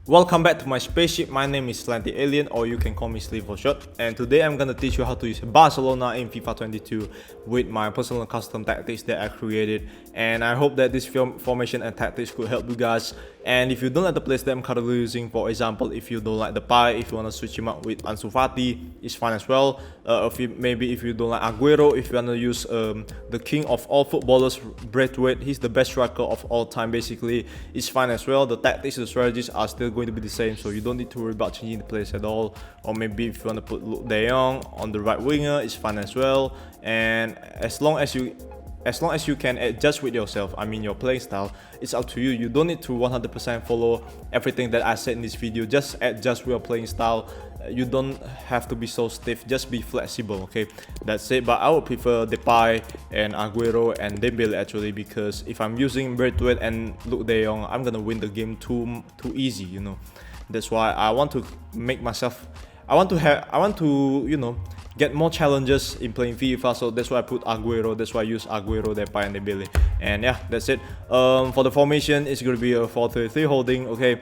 Welcome back to my spaceship. My name is Slanty Alien, or you can call me Sleep for short. And today I'm gonna teach you how to use Barcelona in FIFA 22 with my personal custom tactics that I created. And I hope that this formation and tactics could help you guys. And if you don't like the players that I'm currently using, for example, if you don't like the pie, if you wanna switch him out with Ansu Fati, it's fine as well. Maybe if you don't like Aguero, if you wanna use the king of all footballers, Braithwaite, he's the best striker of all time. Basically, it's fine as well. The tactics, the strategies are still going to be the same, so you don't need to worry about changing the players at all. Or maybe if you want to put Deyoung on the right winger, it's fine as well. And as long as you can adjust with yourself, I mean your playing style, it's up to you. You don't need to 100% follow everything that I said in this video. Just adjust with your playing style. You don't have to be so stiff, just be flexible, okay? That's it. But I would prefer Depay and Aguero and Dembele actually, because if I'm using Braithwaite and Luke De Jong, I'm gonna win the game too easy, you know. That's why I want to make myself, I want to you know, get more challenges in playing FIFA, so that's why I put Aguero. That's why I use Aguero, Depay and Dembele. And yeah, that's it. For the formation, it's gonna be a 4-3-3 holding, okay?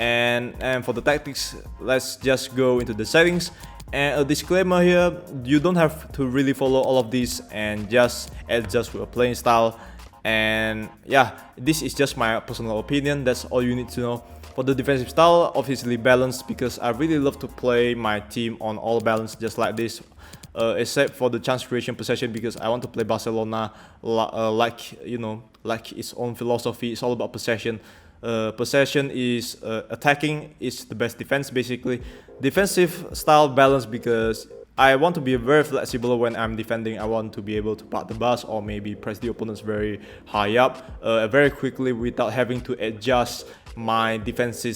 And for the tactics, let's just go into the settings. And a disclaimer here, you don't have to really follow all of these, and just adjust with a playing style. And yeah, this is just my personal opinion. That's all you need to know. For the defensive style, obviously balanced, because I really love to play my team on all balance just like this. Except for the chance creation possession, because I want to play Barcelona like, you know, like its own philosophy. It's all about possession. Possession is attacking is the best defense, basically. Defensive style balance, because I want to be very flexible when I'm defending. I want to be able to park the bus or maybe press the opponents very high up very quickly without having to adjust my defense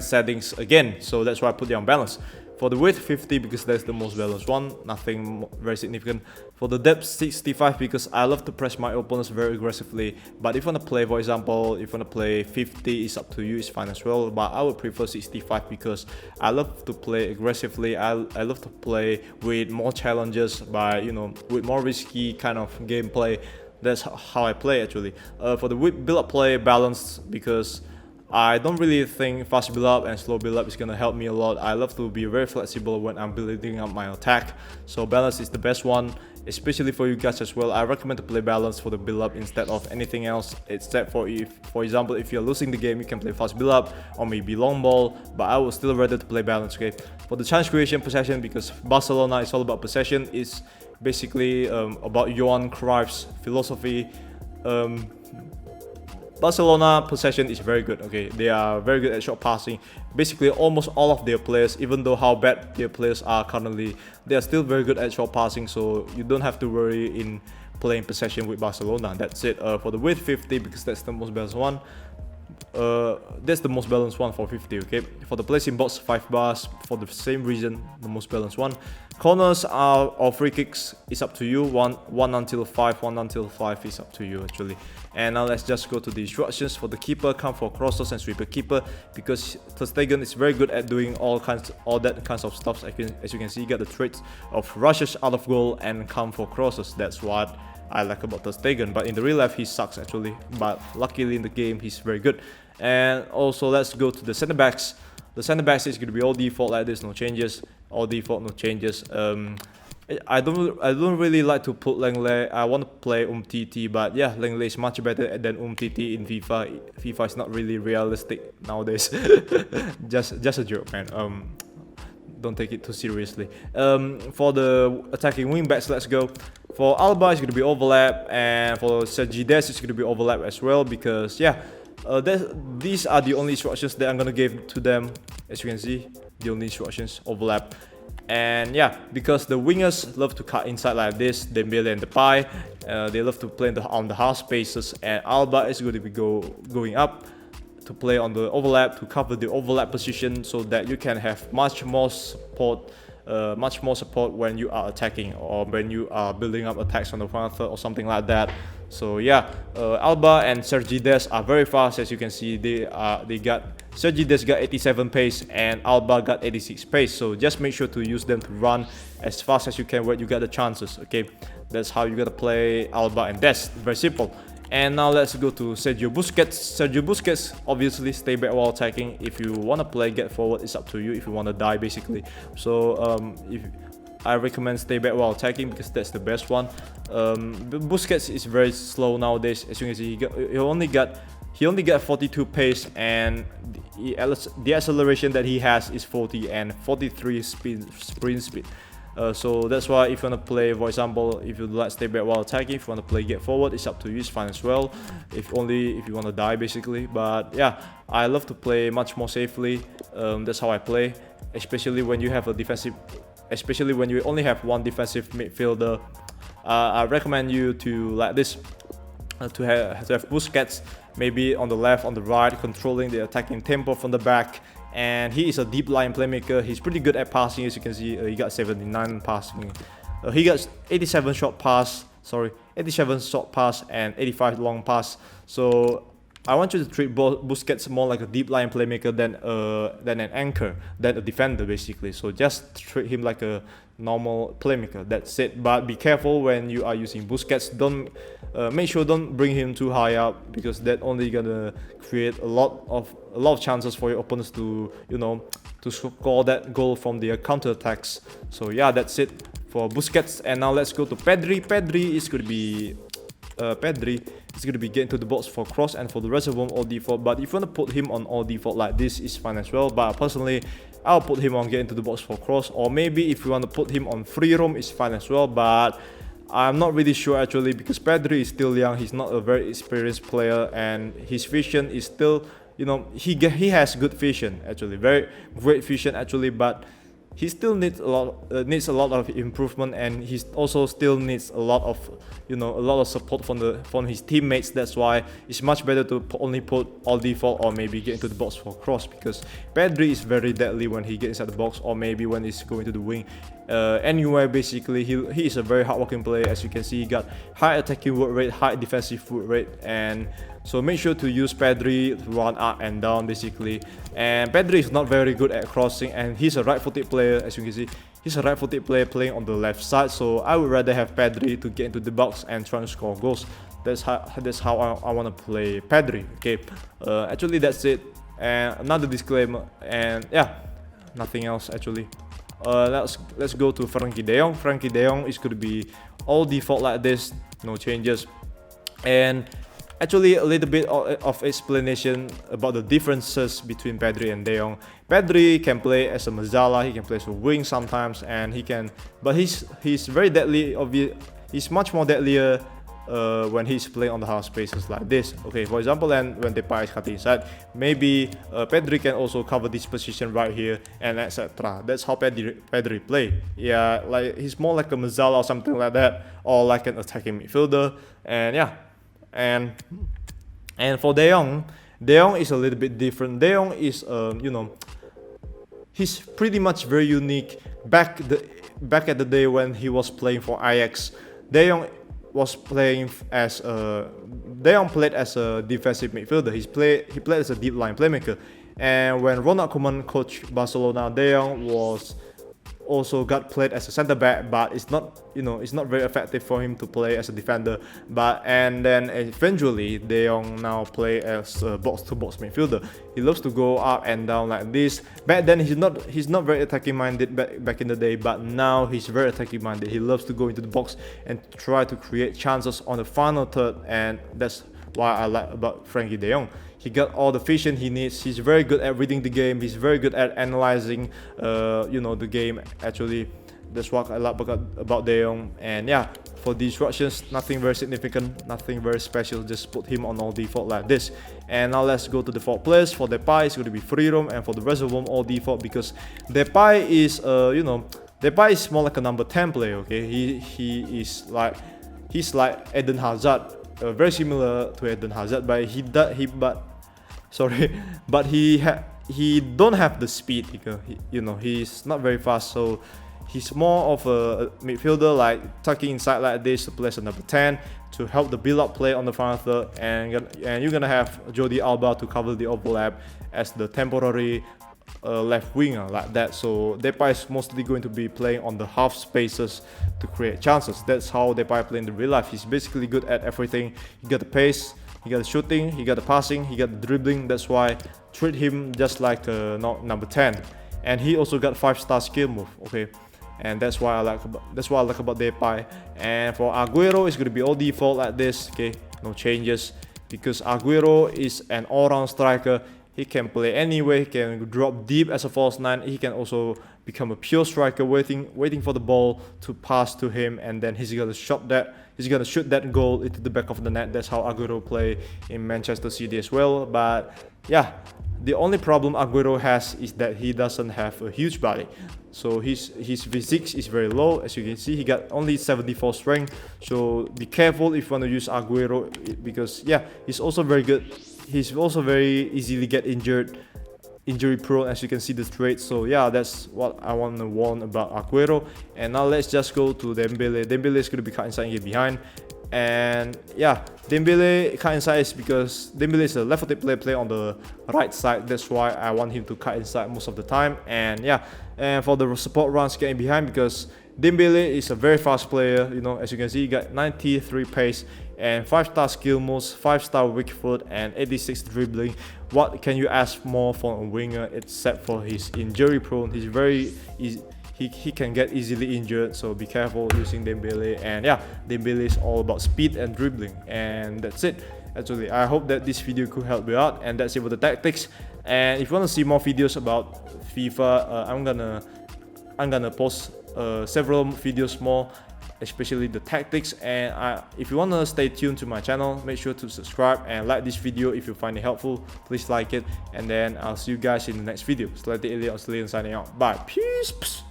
settings again. So that's why I put it on balance. For the width, 50, because that's the most balanced one, nothing very significant. For the depth, 65, because I love to press my opponents very aggressively. But if you want to play, for example, if you want to play 50, it's up to you, it's fine as well. But I would prefer 65 because I love to play aggressively. I love to play with more challenges, by, you know, with more risky kind of gameplay. That's how I play actually. For the width build-up play, balanced, because I don't really think fast build up and slow build up is gonna help me a lot. I love to be very flexible when I'm building up my attack. So balance is the best one, especially for you guys as well. I recommend to play balance for the build up instead of anything else. Except for if, for example, if you're losing the game, you can play fast build up or maybe long ball. But I would still rather to play balance. Okay. For the chance creation possession, because Barcelona is all about possession, it's basically about Johan Cruyff's philosophy. Barcelona possession is very good, okay? They are very good at short passing. Basically, almost all of their players, even though how bad their players are currently, they are still very good at short passing, so you don't have to worry in playing possession with Barcelona. That's it. For the width, 50, because that's the most balanced one. That's the most balanced one for 50, okay? For the place in box, 5 bars, for the same reason, the most balanced one. Corners are, or free kicks, is up to you. 1 until 5, 1 until 5 is up to you actually. And now let's just go to the instructions. For the keeper, come for crosses and sweeper keeper, because Ter Stegen is very good at doing all that kinds of stuff. As you can see, you get the traits of rushes out of goal and come for crosses. That's what I like about Ter Stegen, but in the real life he sucks actually, but luckily in the game he's very good. And also let's go to the center backs. The center backs is going to be all default like this, no changes. All default, no changes. I don't really like to put Langley. I want to play Umtiti, but yeah, Langley is much better than Umtiti in FIFA. FIFA is not really realistic nowadays. just a joke, man. Don't take it too seriously. For the attacking wing backs, let's go. For Alba, it's going to be overlap, and for Sergi Dest, it's going to be overlap as well, because yeah, these are the only instructions that I'm going to give to them. As you can see, the only instructions, overlap. And yeah, because the wingers love to cut inside like this, Dembele and Depay, they love to play on the half spaces, and Alba is going to be going up to play on the overlap, to cover the overlap position, so that you can have much more support when you are attacking, or when you are building up attacks on the front third or something like that. So yeah, Alba and Sergi Dest are very fast. As you can see, Sergi Dest got 87 pace and Alba got 86 pace. So just make sure to use them to run as fast as you can when you get the chances. Okay, that's how you gotta play Alba and Dest. Very simple. And now let's go to Sergio Busquets. Sergio Busquets, obviously stay back while attacking. If you want to play get forward, it's up to you. If you want to die, basically. So if I recommend stay back while attacking because that's the best one. Busquets is very slow nowadays. As you can see, he only got 42 pace, and the acceleration that he has is 40 and 43 sprint speed. So that's why if you want to play, for example, if you like stay back while attacking, if you want to play get forward, it's up to you, it's fine as well. If you want to die, basically. But yeah, I love to play much more safely. That's how I play, especially when you have a defensive, especially when you only have one defensive midfielder. I recommend you to like this, to have Busquets maybe on the left, on the right, controlling the attacking tempo from the back. And he is a deep line playmaker. He's pretty good at passing, as you can see. He got 79 passing. He got 87 short pass. 87 short pass and 85 long pass. So I want you to treat Busquets more like a deep line playmaker than an anchor, than a defender, basically. So just treat him like a normal playmaker. That's it. But be careful when you are using Busquets. Don't make sure don't bring him too high up, because that only gonna create a lot of chances for your opponents to to score that goal from their counter attacks. So yeah, that's it for Busquets. And now let's go to Pedri. Pedri is gonna be getting to the box for cross and for the rest of them all default. But if you want to put him on all default like this, is fine as well. But personally, I'll put him on getting to the box for cross, or maybe if you want to put him on free roam, is fine as well. But I'm not really sure actually, because Pedri is still young. He's not a very experienced player, and his vision is still, he has good vision actually, very great vision actually, but he still needs a lot of improvement, and he also still needs a lot of support from his teammates. That's why it's much better to only put all default, or maybe get into the box for cross, because Pedri is very deadly when he gets inside the box, or maybe when he's going to the wing. Anyway, basically he is a very hardworking player. As you can see, he got high attacking work rate, high defensive work rate, and so make sure to use Pedri to run up and down basically. And Pedri is not very good at crossing, and he's a right-footed player. As you can see, he's a right-footed player playing on the left side, so I would rather have Pedri to get into the box and try to score goals. That's how I want to play Pedri. Okay, actually that's it. And another disclaimer, and yeah, nothing else actually. Let's go to Frankie Deyoung. Frankie Deyoung is going to be all default like this, no changes. And actually a little bit of explanation about the differences between Pedri and Deyoung. Pedri can play as a Mezzala, he can play as a wing sometimes, and but he's very deadly. He's much more deadlier when he's playing on the half spaces like this. Okay, for example, and when Depay is cutting inside, maybe Pedri can also cover this position right here, and etc. That's how Pedri play. Yeah, like he's more like a Mezzala or something like that, or like an attacking midfielder. And yeah, and for Deyoung is a little bit different. Deyoung is he's pretty much very unique. Back at the day when he was playing for Ajax, Deyoung played as a defensive midfielder. He played as a deep line playmaker. And when Ronald Koeman coached Barcelona, Deyoung got played as a center back, but it's not very effective for him to play as a defender. And then eventually Deyoung now play as a box-to-box midfielder. He loves to go up and down like this. Back then he's not very attacking minded back in the day, but now he's very attacking minded. He loves to go into the box and try to create chances on the final third, and that's why I like about Frankie Deyoung. He got all the vision he needs. He's very good at reading the game. He's very good at analyzing, the game. Actually, that's what I like about Deyoung. And yeah, for disruptions, nothing very significant, nothing very special. Just put him on all default like this. And now let's go to the default players. For Depay, it's going to be free roam, and for the rest of them, all default, because Depay is, Depay is more like a number 10 player. Okay, he's like Eden Hazard. Very similar to Eden Hazard, but he don't have the speed. He's not very fast, so he's more of a midfielder, like tucking inside like this to play as a number 10 to help the build-up play on the final third, and you're gonna have Jordi Alba to cover the overlap as the temporary left winger like that. So Depay is mostly going to be playing on the half spaces to create chances. That's how Depay play in the real life. He's basically good at everything. He got the pace, he got the shooting, he got the passing, he got the dribbling. That's why treat him just like number 10. And he also got 5-star skill move. Okay. And that's what I like about Depay. And for Aguero, it's gonna be all default like this. Okay, no changes, because Aguero is an all-round striker. He can play anywhere. He can drop deep as a false 9. He can also become a pure striker, waiting for the ball to pass to him, and then he's gonna shoot that goal into the back of the net. That's how Aguero play in Manchester City as well. But yeah, the only problem Aguero has is that he doesn't have a huge body. So his physique is very low. As you can see, he got only 74 strength. So be careful if you want to use Aguero, because yeah, he's also very good. He's also very easily get injury prone, as you can see the traits. So yeah, that's what I want to warn about Aguero. And now let's just go to Dembele. Dembele is going to be cut inside and get behind. And yeah, Dembele cut inside is because Dembele is a left-footed player play on the right side. That's why I want him to cut inside most of the time. And yeah, and for the support runs, getting behind, because Dembele is a very fast player. You know, as you can see, he got 93 pace and 5-star skill moves, 5-star weak foot, and 86 dribbling. What can you ask more for a winger except for his injury prone? He's very easy. He can get easily injured, so be careful using Dembele. And yeah, Dembele is all about speed and dribbling, and that's it. Actually, I hope that this video could help you out, and that's it with the tactics. And if you want to see more videos about FIFA, I'm gonna post several videos more, especially the tactics. And if you want to stay tuned to my channel, make sure to subscribe and like this video if you find it helpful. Please like it, and then I'll see you guys in the next video. Slightly Alien, signing out. Bye. Peace.